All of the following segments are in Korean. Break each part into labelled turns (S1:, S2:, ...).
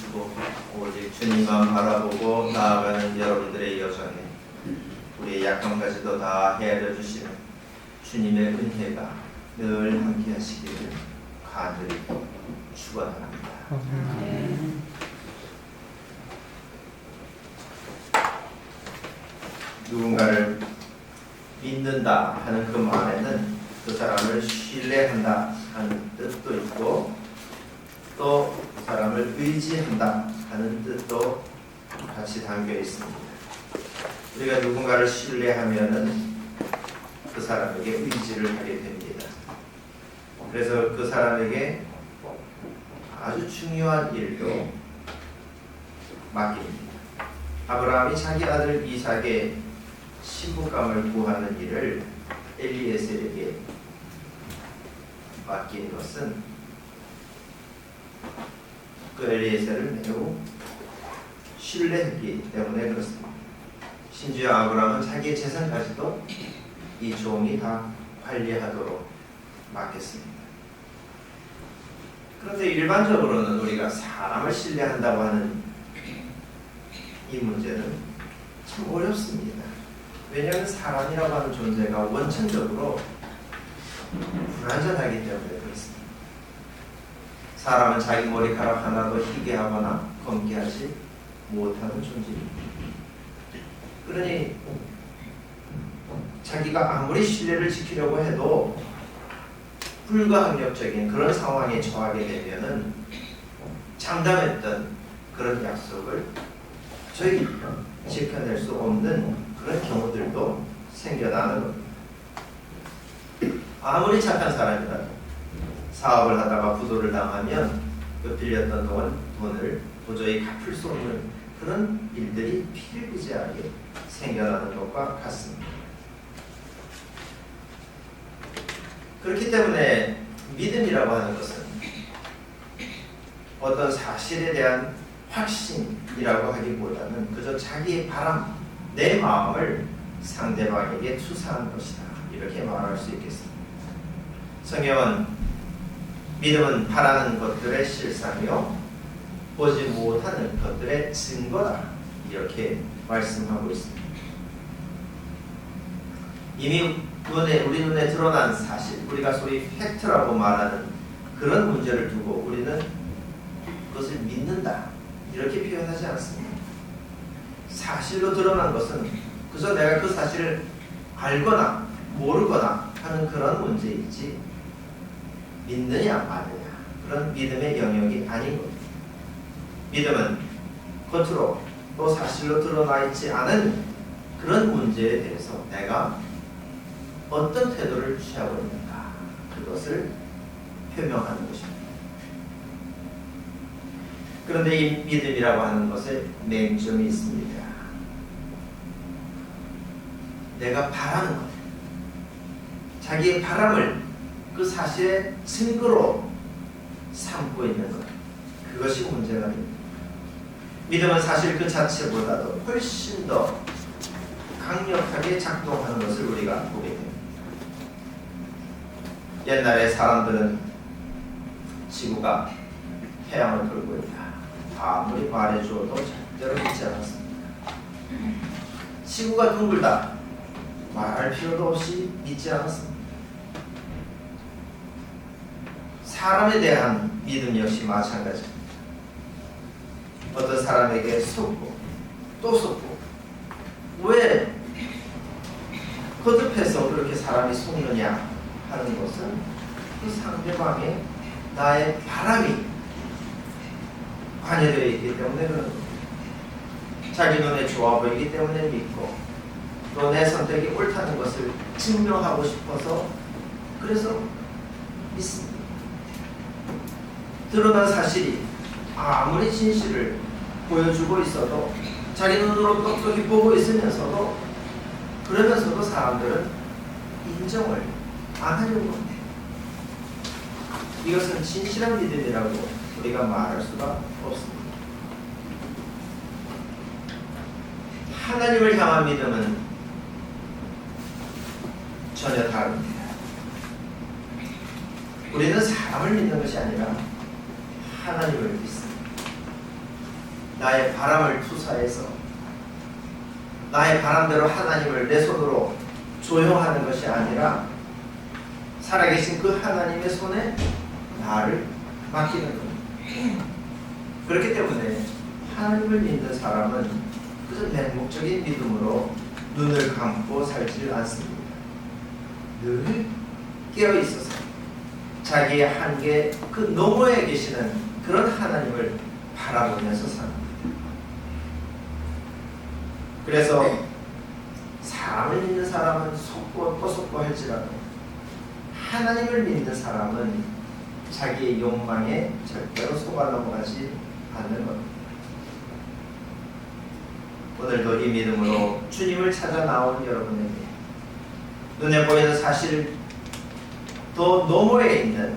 S1: 주시고 오직 주님만 바라보고 나아가는 여러분들의 여정에 우리의 약함까지도 다 헤아려 주시는 주님의 은혜가 늘 함께 하시기를 간절히 축원합니다. 누군가를 믿는다 하는 그 말에는 그 사람을 신뢰한다 하는 뜻도 있고 또 그 사람을 의지한다 하는 뜻도 같이 담겨 있습니다. 우리가 누군가를 신뢰하면은 그 사람에게 의지를 하게 됩니다. 그래서 그 사람에게 아주 중요한 일도 맡깁니다. 아브라함이 자기 아들 이삭의 신부감을 구하는 일을 엘리에셀에게 맡긴 것은 그 엘리에셀을 매우 신뢰했기 때문에 그렇습니다. 심지어 아브라함은 자기의 재산까지도 이 종이 다 관리하도록 맡겼습니다. 그런데 일반적으로는 우리가 사람을 신뢰한다고 하는 이 문제는 참 어렵습니다. 왜냐하면 사람이라고 하는 존재가 원천적으로 불완전하기 때문에 그렇습니다. 사람은 자기 머리카락 하나도 희게 하거나 검게 하지 못하는 존재입니다. 그러니 자기가 아무리 신뢰를 지키려고 해도 불가항력적인 그런 상황에 처하게 되면은 장담했던 그런 약속을 저희 지켜낼 수 없는 그런 경우들도 생겨나는 겁니다. 아무리 착한 사람이라도 사업을 하다가 부도를 당하면 그 빌렸던 돈을 도저히 갚을 수 없는 그런 일들이 비일비재하게 생겨나는 것과 같습니다. 그렇기 때문에 믿음이라고 하는 것은 어떤 사실에 대한 확신이라고 하기보다는 그저 자기의 바람, 내 마음을 상대방에게 투사한 것이다. 이렇게 말할 수 있겠습니다. 성경은 믿음은 바라는 것들의 실상이요 보지 못하는 것들의 증거다. 이렇게 말씀하고 있습니다. 이미 우리 눈에 드러난 사실, 우리가 소위 팩트라고 말하는 그런 문제를 두고 우리는 그것을 믿는다. 이렇게 표현하지 않습니다. 사실로 드러난 것은 그저 내가 그 사실을 알거나 모르거나 하는 그런 문제이지 믿느냐 마느냐 그런 믿음의 영역이 아닌 겁니다. 믿음은 겉으로 또 사실로 드러나 있지 않은 그런 문제에 대해서 내가 어떤 태도를 취하고 있는가 그것을 표명하는 것입니다. 그런데 이 믿음이라고 하는 것에 맹점이 있습니다. 내가 바라는 것, 자기의 바람을 그 사실의 증거로 삼고 있는 것, 그것이 문제가 됩니다. 믿음은 사실 그 자체보다도 훨씬 더 강력하게 작동하는 것을 우리가 보게 됩니다. 옛날에 사람들은 지구가 태양을 돌고 있다. 아무리 말해주어도 절대로 믿지 않았습니다. 지구가 둥글다. 말할 필요도 없이 믿지 않았습니다. 사람에 대한 믿음 역시 마찬가지입니다. 어떤 사람에게 속고 또 속고 왜 거듭해서 그렇게 사람이 속느냐 하는 것은 그 상대방의 나의 바람이 관여되어 있기 때문에 그런 겁니다. 자기 눈에 좋아 보이기 때문에 믿고 또 내 선택이 옳다는 것을 증명하고 싶어서 그래서 믿습니다. 드러난 사실이 아무리 진실을 보여주고 있어도 자기 눈으로 똑똑히 보고 있으면서도 그러면서도 사람들은 인정을 안 하려고 합니다. 이것은 진실한 믿음이라고 우리가 말할 수가 없습니다. 하나님을 향한 믿음은 전혀 다릅니다. 우리는 사람을 믿는 것이 아니라 하나님을 믿습니다. 나의 바람을 투사해서 나의 바람대로 하나님을 내 손으로 조용하는 것이 아니라 살아계신 그 하나님의 손에 나를 맡기는 겁니다. 그렇기 때문에 하나님을 믿는 사람은 그저 맹목적인 믿음으로 눈을 감고 살지 않습니다. 늘 깨어 있어서 자기의 한계 그 너머에 계시는 그런 하나님을 바라보면서 삽니다. 그래서 사람을 믿는 사람은 속고 또 속고 할지라도 하나님을 믿는 사람은 자기의 욕망에 절대로 속아 넘어가지 않는 겁니다. 오늘도 이 믿음으로 주님을 찾아 나온 여러분에게 눈에 보이는 사실 더 너머에 있는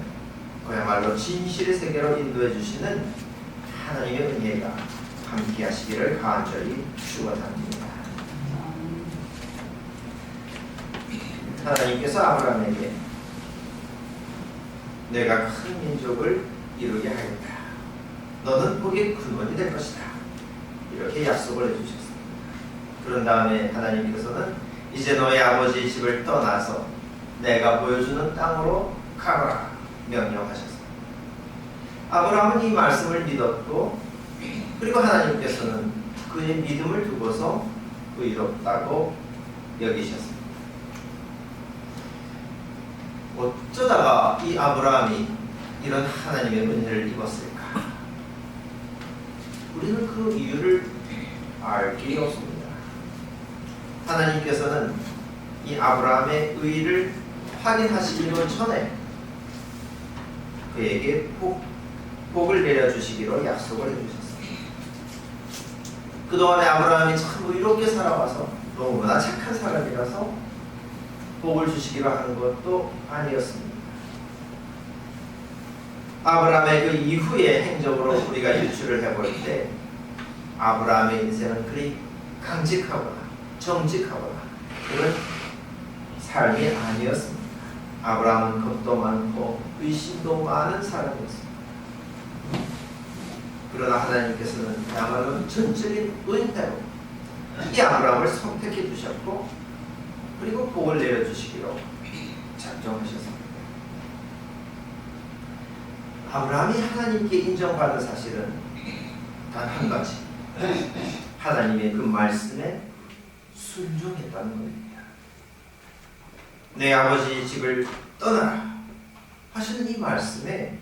S1: 그야말로 진실의 세계로 인도해 주시는 하나님의 은혜가 함께 하시기를 간절히 축원합니다. 하나님께서 아브라함에게 내가 큰 민족을 이루게 하겠다. 너는 복의 근원이 될 것이다. 이렇게 약속을 해주셨습니다. 그런 다음에 하나님께서는 이제 너의 아버지의 집을 떠나서 내가 보여주는 땅으로 가거라 명령하셨습니다. 아브라함은 이 말씀을 믿었고 그리고 하나님께서는 그의 믿음을 두고서 의롭다고 여기셨습니다. 어쩌다가 이 아브라함이 이런 하나님의 은혜를 입었을까? 우리는 그 이유를 알 길이 없습니다. 하나님께서는 이 아브라함의 의를 확인하시기 전에 그에게 복을 내려주시기로 약속을 해주셨습니다. 그동안에 아브라함이 참 의롭게 살아와서 너무나 착한 사람이라서 복을 주시기로 하는 것도 아니었습니다. 아브라함의 그 이후의 행적으로 우리가 유추를 해볼 때 아브라함의 인생은 그리 강직하거나 정직하거나 그런 삶이 아니었습니다. 아브라함은 겁도 많고 의심도 많은 사람이었습니다. 그러나 하나님께서는 야말로 전적인 은혜로 이 아브라함을 선택해 주셨고 그리고 복을 내려주시기로 작정하셨습니다. 아브라함이 하나님께 인정받은 사실은 단 한 가지, 하나님의 그 말씀에 순종했다는 겁니다. 내 아버지의 집을 떠나라 하시는 이 말씀에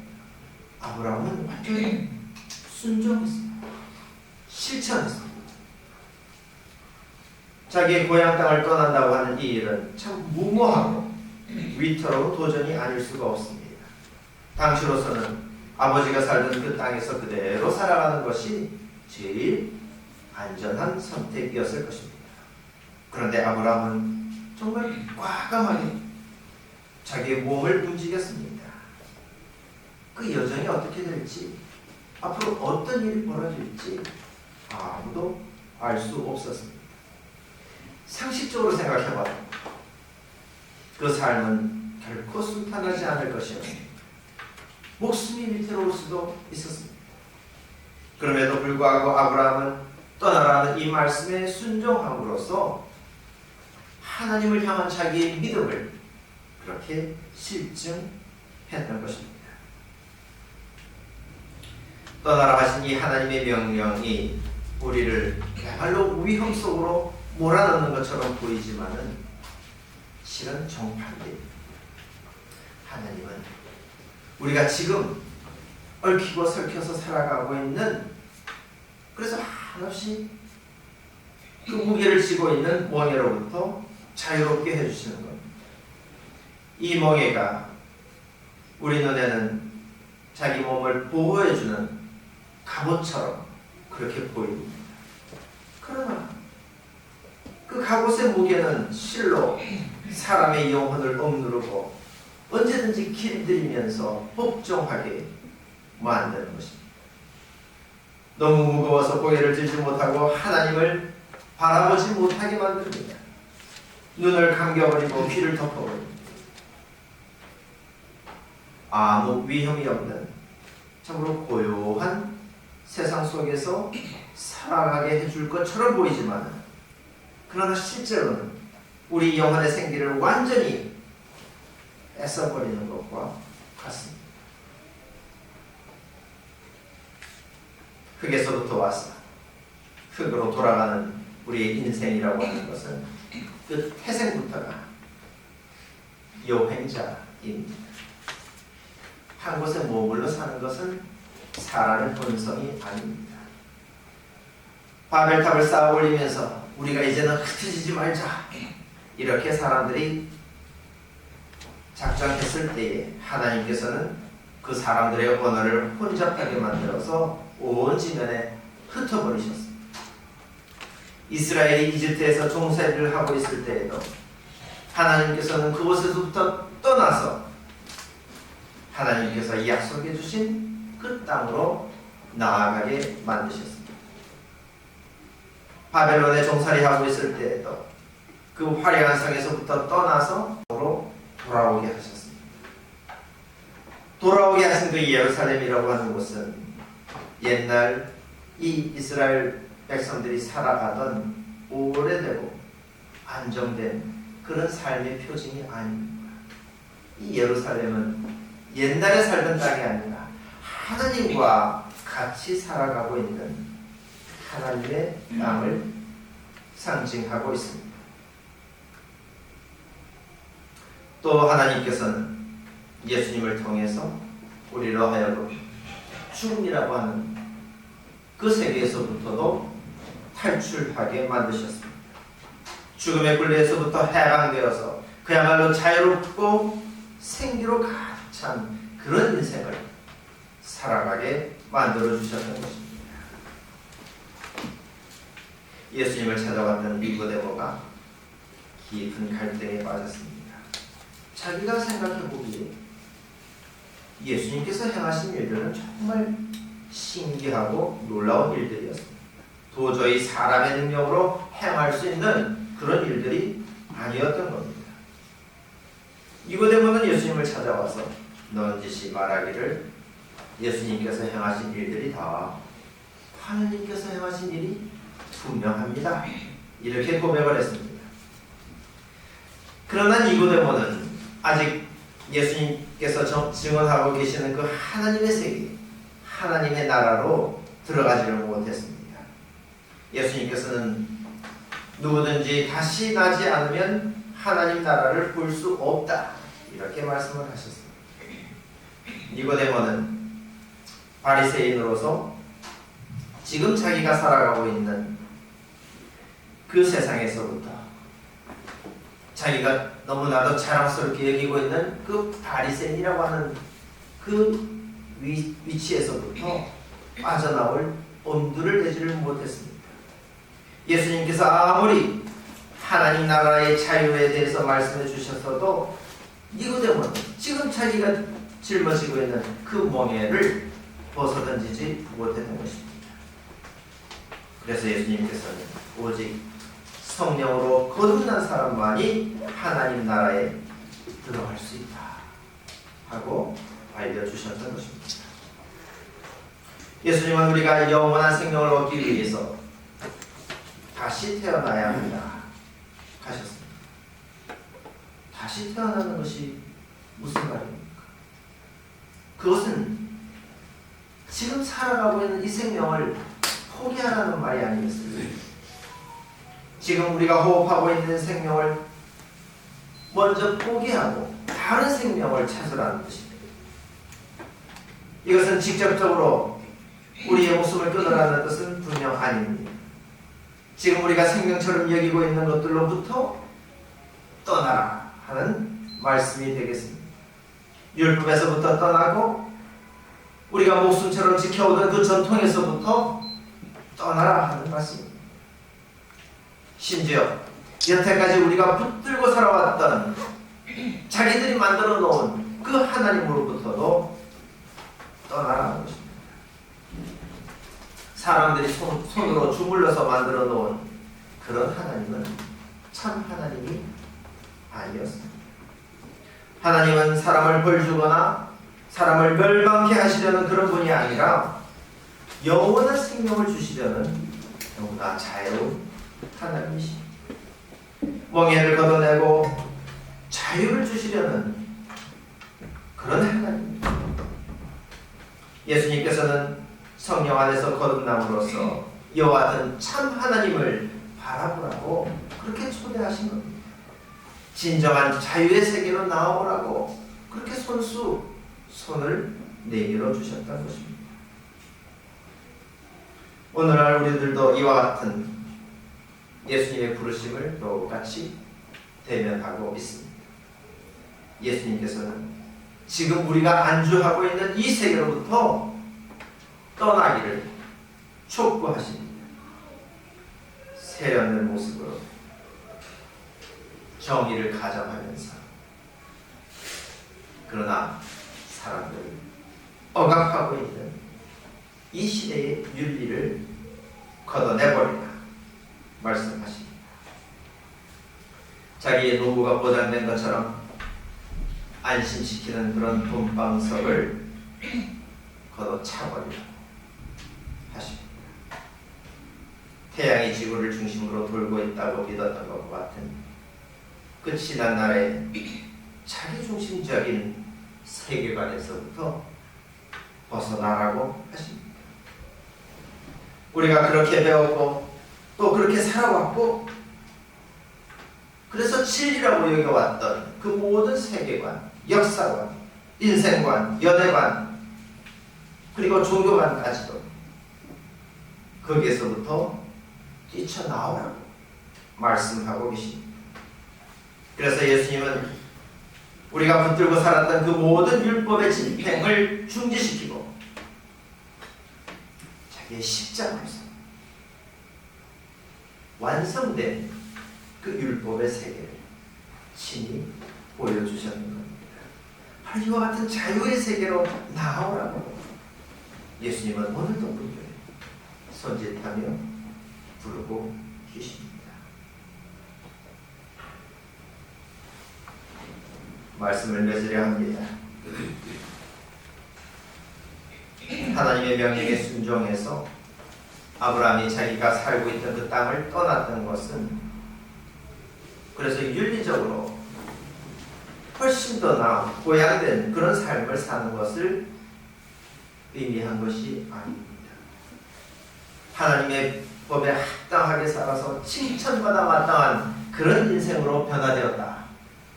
S1: 아브라함은 완전히 순종했습니다. 실천했습니다. 자기의 고향 땅을 떠난다고 하는 이 일은 참 무모하고 위태로운 도전이 아닐 수가 없습니다. 당시로서는 아버지가 살던 그 땅에서 그대로 살아가는 것이 제일 안전한 선택이었을 것입니다. 그런데 아브라함은 정말 과감하게 자기의 몸을 움직였습니다. 그 여정이 어떻게 될지, 앞으로 어떤 일이 벌어질지 아무도 알 수 없었습니다. 상식적으로 생각해봐도 그 삶은 결코 순탄하지 않을 것이었습니다. 목숨이 위태로울 수도 있었습니다. 그럼에도 불구하고 아브라함은 떠나라는 이 말씀에 순종함으로써 하나님을 향한 자기의 믿음을 그렇게 실증했던 것입니다. 떠나라 하신 이 하나님의 명령이 우리를 야말로 위험 속으로 몰아넣는 것처럼 보이지만은 실은 정반대입니다. 하나님은 우리가 지금 얽히고 설켜서 살아가고 있는, 그래서 한없이 그 무게를 지고 있는 멍에로부터 자유롭게 해주시는 겁니다. 이 멍에가 우리 눈에는 자기 몸을 보호해주는 갑옷처럼 그렇게 보입니다. 그러나 그 갑옷의 무게는 실로 사람의 영혼을 억누르고 언제든지 길들이면서 복종하게 만드는 것입니다. 너무 무거워서 고개를 들지 못하고 하나님을 바라보지 못하게 만듭니다. 눈을 감겨버리고 귀를 덮어버립니다. 아무 위험이 없는 참으로 고요한 세상 속에서 살아가게 해줄 것처럼 보이지만, 그러나 실제로는 우리 영혼의 생기를 완전히 뺏어버리는 것과 같습니다. 흙에서부터 와서 흙으로 돌아가는 우리의 인생이라고 하는 것은 그 태생부터가 여행자입니다. 한 곳에 머물러 사는 것은 사람의 본성이 아닙니다. 바벨탑을 쌓아 올리면서 우리가 이제는 흩어지지 말자, 이렇게 사람들이 작정했을 때에 하나님께서는 그 사람들의 언어를 혼잡하게 만들어서 온 지면에 흩어버리셨습니다. 이스라엘이 이집트에서 종살이를 하고 있을 때에도 하나님께서는 그곳에서부터 떠나서 하나님께서 약속해 주신 그 땅으로 나아가게 만드셨습니다. 바벨론에 종살이하고 있을 때에도 그 화려한 성에서부터 떠나서 돌아오게 하셨습니다. 돌아오게 하신 그 예루살렘이라고 하는 곳은 옛날 이 이스라엘 백성들이 살아가던 오래되고 안정된 그런 삶의 표징이 아닙니다. 이 예루살렘은 옛날에 살던 땅이 아니라 하나님과 같이 살아가고 있는 하나님의 땅을 상징하고 있습니다. 또 하나님께서는 예수님을 통해서 우리로 하여금 죽음이라고 하는 그 세계에서부터도 탈출하게 만드셨습니다. 죽음의 굴레에서부터 해방되어서 그야말로 자유롭고 생기로 가득 찬 그런 인생을 살아가게 만들어 주셨던 것입니다. 예수님을 찾아왔던 니고데모가 깊은 갈등에 빠졌습니다. 자기가 생각해보기에 예수님께서 행하신 일들은 정말 신기하고 놀라운 일들이었습니다. 도저히 사람의 능력으로 행할 수 있는 그런 일들이 아니었던 겁니다. 니고데모는 예수님을 찾아와서 넌지시 말하기를 예수님께서 행하신 일들이 다 하나님께서 행하신 일이 분명합니다, 이렇게 고백을 했습니다. 그러나 니고데모는 아직 예수님께서 증언하고 계시는 그 하나님의 세계, 하나님의 나라로 들어가지를 못했습니다. 예수님께서는 누구든지 다시 나지 않으면 하나님 나라를 볼 수 없다, 이렇게 말씀을 하셨습니다. 니고데모는 바리새인으로서 지금 자기가 살아가고 있는 그 세상에서부터 자기가 너무나도 자랑스럽게 여기고 있는 그 바리새인이라고 하는 그 위치에서부터 빠져나올 엄두를 내지를 못했습니다. 예수님께서 아무리 하나님 나라의 자유에 대해서 말씀해 주셨어도 니고데모는 지금 자기가 짊어지고 있는 그 멍에를 벗어던지지 못했던 것입니다. 그래서 예수님께서는 오직 성령으로 거듭난 사람만이 하나님 나라에 들어갈 수 있다 하고 알려주셨던 것입니다. 예수님은 우리가 영원한 생명을 얻기 위해서 다시 태어나야 한다 하셨습니다. 다시 태어나는 것이 무슨 말입니까? 그것은 지금 살아가고 있는 이 생명을 포기하라는 말이 아니겠습니까? 지금 우리가 호흡하고 있는 생명을 먼저 포기하고 다른 생명을 찾으라는 것입니다. 이것은 직접적으로 우리의 목숨을 끊으라는 것은 분명 아닙니다. 지금 우리가 생명처럼 여기고 있는 것들로부터 떠나라 하는 말씀이 되겠습니다. 율법에서부터 떠나고 우리가 목숨처럼 지켜오던 그 전통에서부터 떠나라 하는 말씀입니다. 심지어 여태까지 우리가 붙들고 살아왔던 자기들이 만들어 놓은 그 하나님으로부터도 떠나라는 것입니다. 사람들이 손으로 주물러서 만들어 놓은 그런 하나님은 참 하나님이 아니었습니다. 하나님은 사람을 벌 주거나 사람을 멸망케 하시려는 그런 분이 아니라 영원한 생명을 주시려는 너무나 자애로운 하나님이십니다. 멍에를 걷어내고 자유를 주시려는 그런 하나님입니다. 예수님께서는 성령 안에서 거듭남으로써 이와 같은 참 하나님을 바라보라고 그렇게 초대하신 겁니다. 진정한 자유의 세계로 나아오라고 그렇게 손을 내밀어 주셨다는 것입니다. 오늘날 우리들도 이와 같은 예수님의 부르심을 똑같이 대면하고 있습니다. 예수님께서는 지금 우리가 안주하고 있는 이 세계로부터 떠나기를 촉구하십니다. 세련된 모습으로 정의를 가져가면서, 그러나 사람들을 억압하고 있는 이 시대의 윤리를 걷어내버리라 말씀하십니다. 자기의 노고가 보장된 것처럼 안심시키는 그런 돈방석을 걷어차버리라 하십니다. 태양이 지구를 중심으로 돌고 있다고 믿었던 것과 같은 그 지난날의 자기중심적인 세계관에서부터 벗어나라고 하십니다. 우리가 그렇게 배웠고 또 그렇게 살아왔고 그래서 진리라고 여겨왔던 그 모든 세계관, 역사관, 인생관, 연애관 그리고 종교관까지도 거기에서부터 뛰쳐나오라고 말씀하고 계십니다. 그래서 예수님은 우리가 붙들고 살았던 그 모든 율법의 집행을 중지시키고 자기의 십자가에서 완성된 그 율법의 세계를 친히 보여주셨는 겁니다. 바로 이와 같은 자유의 세계로 나아오라고 예수님은 오늘도 우리를 손짓하며 부르고 계십니다. 말씀을 맺으려 합니다. 하나님의 명령에 순종해서 아브라함이 자기가 살고 있던 그 땅을 떠났던 것은 그래서 윤리적으로 훨씬 더 나아 보양된 그런 삶을 사는 것을 의미한 것이 아닙니다. 하나님의 법에 합당하게 살아서 칭찬받아 마땅한 그런 인생으로 변화되었다.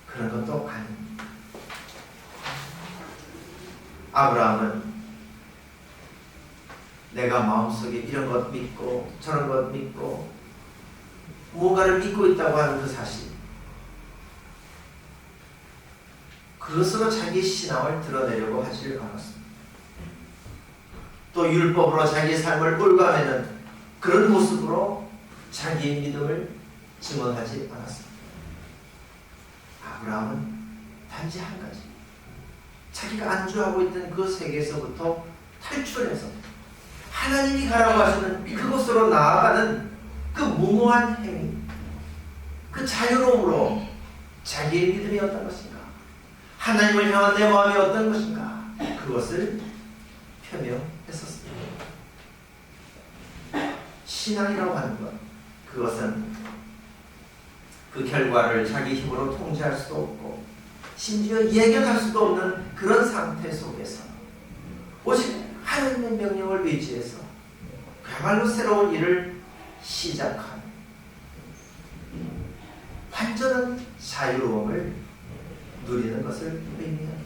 S1: 그런 것도 아닙니다. 아브라함은 내가 마음속에 이런 것 믿고 저런 것 믿고 무언가를 믿고 있다고 하는 그 사실, 그것으로 자기 신앙을 드러내려고 하지 않았습니다. 또 율법으로 자기의 삶을 올가매는 그런 모습으로 자기의 믿음을 증언하지 않았습니다. 아브라함은 단지 한 가지, 자기가 안주하고 있던 그 세계에서부터 탈출해서 하나님이 가라고 하시는 그곳으로 나아가는 그 무모한 행위, 그 자유로움으로 자기의 믿음이 어떤 것인가, 하나님을 향한 내 마음이 어떤 것인가, 그것을 표명했었습니다. 신앙이라고 하는 것, 그것은 그 결과를 자기 힘으로 통제할 수도 없고 심지어 예견할 수도 없는 그런 상태 속에서 오직 하나님의 명령을 의지해서 그야말로 새로운 일을 시작한 완전한 자유로움을 누리는 것을 의미합니다.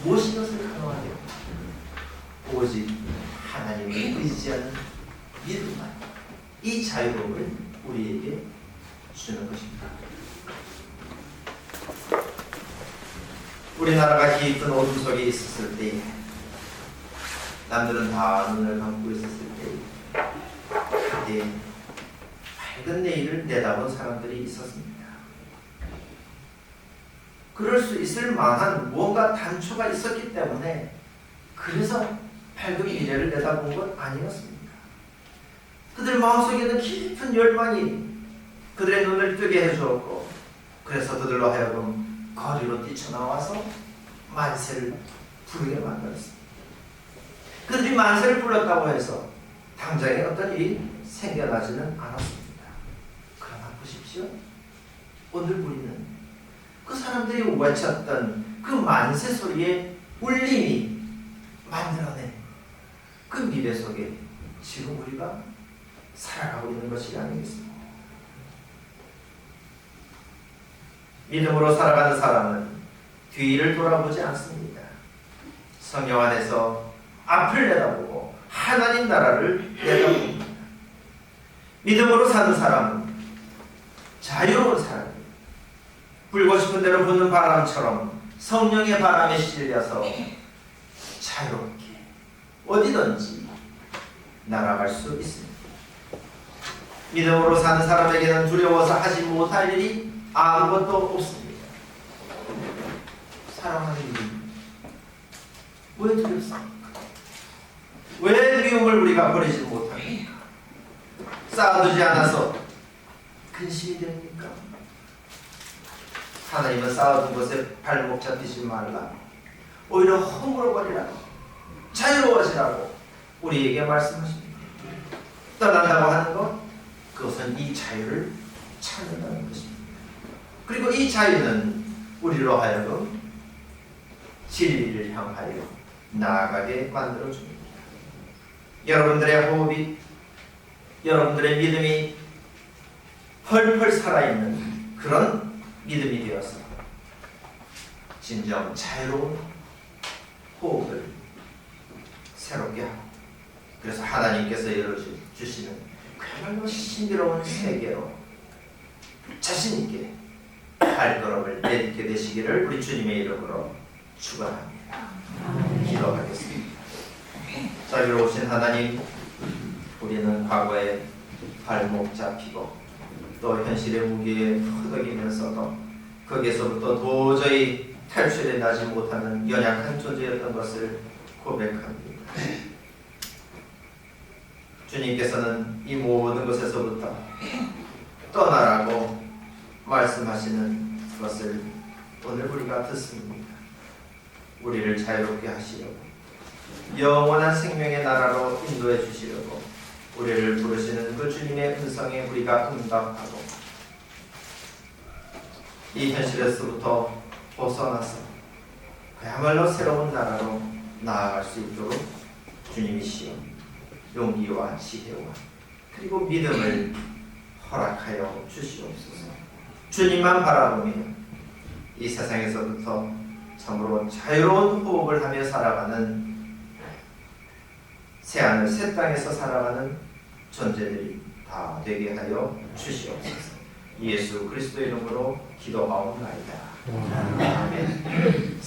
S1: 무엇이 것을 가능하게? 오직 하나님을 의지하는 믿음만 이 자유로움을 우리에게 주는 것입니다. 우리나라가 깊은 어둠 속에 있었을 때, 남들은 다 눈을 감고 있었을 때, 그때 밝은 내일을 내다본 사람들이 있었습니다. 그럴 수 있을 만한 무언가 단초가 있었기 때문에 그래서 밝은 미래를 내다본 것 아니었습니까? 그들 마음속에는 깊은 열망이 그들의 눈을 뜨게 해주었고, 그래서 그들로 하여금 거리로 뛰쳐나와서 만세를 부르게 만들었습니다. 그들이 만세를 불렀다고 해서 당장에 어떤 일이 생겨나지는 않았습니다. 그러나 보십시오. 오늘 우리는 그 사람들이 외쳤던 그 만세 소리의 울림이 만들어낸 그 미래 속에 지금 우리가 살아가고 있는 것이 아니겠습니까? 믿음으로 살아가는 사람은 뒤를 돌아보지 않습니다. 성령 안에서 앞을 내다보고 하나님 나라를 내다봅니다. 믿음으로 사는 사람은 자유로운 사람입니다. 불고 싶은 대로 부는 바람처럼 성령의 바람에 실려서 자유롭게 어디든지 날아갈 수 있습니다. 믿음으로 사는 사람에게는 두려워서 하지 못할 일이 아무것도 없습니다. 사랑하는 이유, 왜 두렵습니까? 왜 두려움을 우리가 버리지 못합니까? 쌓아두지 않아서 근심이 됩니까? 하나님은 쌓아둔 것에 발목 잡히지 말라, 오히려 허물어버리라고, 자유로워지라고 우리에게 말씀하십니다. 떠난다고 하는 것, 그것은 이 자유를 찾는다는 것입니다. 그리고 이 자유는 우리로 하여금 진리를 향하여 나아가게 만들어줍니다. 여러분들의 호흡이, 여러분들의 믿음이 펄펄 살아있는 그런 믿음이 되어서 진정 자유로운 호흡을 새롭게 하고, 그래서 하나님께서 열어주시는 그야말로 신비로운 세계로 자신있게 발걸음을 내딛게 되시기를 우리 주님의 이름으로 축원합니다. 기도하겠습니다. 자유로우신 하나님, 우리는 과거에 발목 잡히고 또 현실의 무게에 허덕이면서도 거기에서부터 도저히 탈출해 나지 못하는 연약한 존재였던 것을 고백합니다. 주님께서는 이 모든 것에서부터 떠나라고 말씀하시는 것을 오늘 우리가 듣습니다. 우리를 자유롭게 하시려고, 영원한 생명의 나라로 인도해 주시려고 우리를 부르시는 그 주님의 음성에 우리가 응답하고 이 현실에서부터 벗어나서 그야말로 새로운 나라로 나아갈 수 있도록 주님이시여 용기와 지혜와 그리고 믿음을 허락하여 주시옵소서. 주님만 바라보며 이 세상에서부터 참으로 자유로운 호흡을 하며 살아가는 새하늘 새 땅에서 살아가는 존재들이 다 되게 하여 주시옵소서. 예수 그리스도 이름으로 기도하옵나이다. 아멘.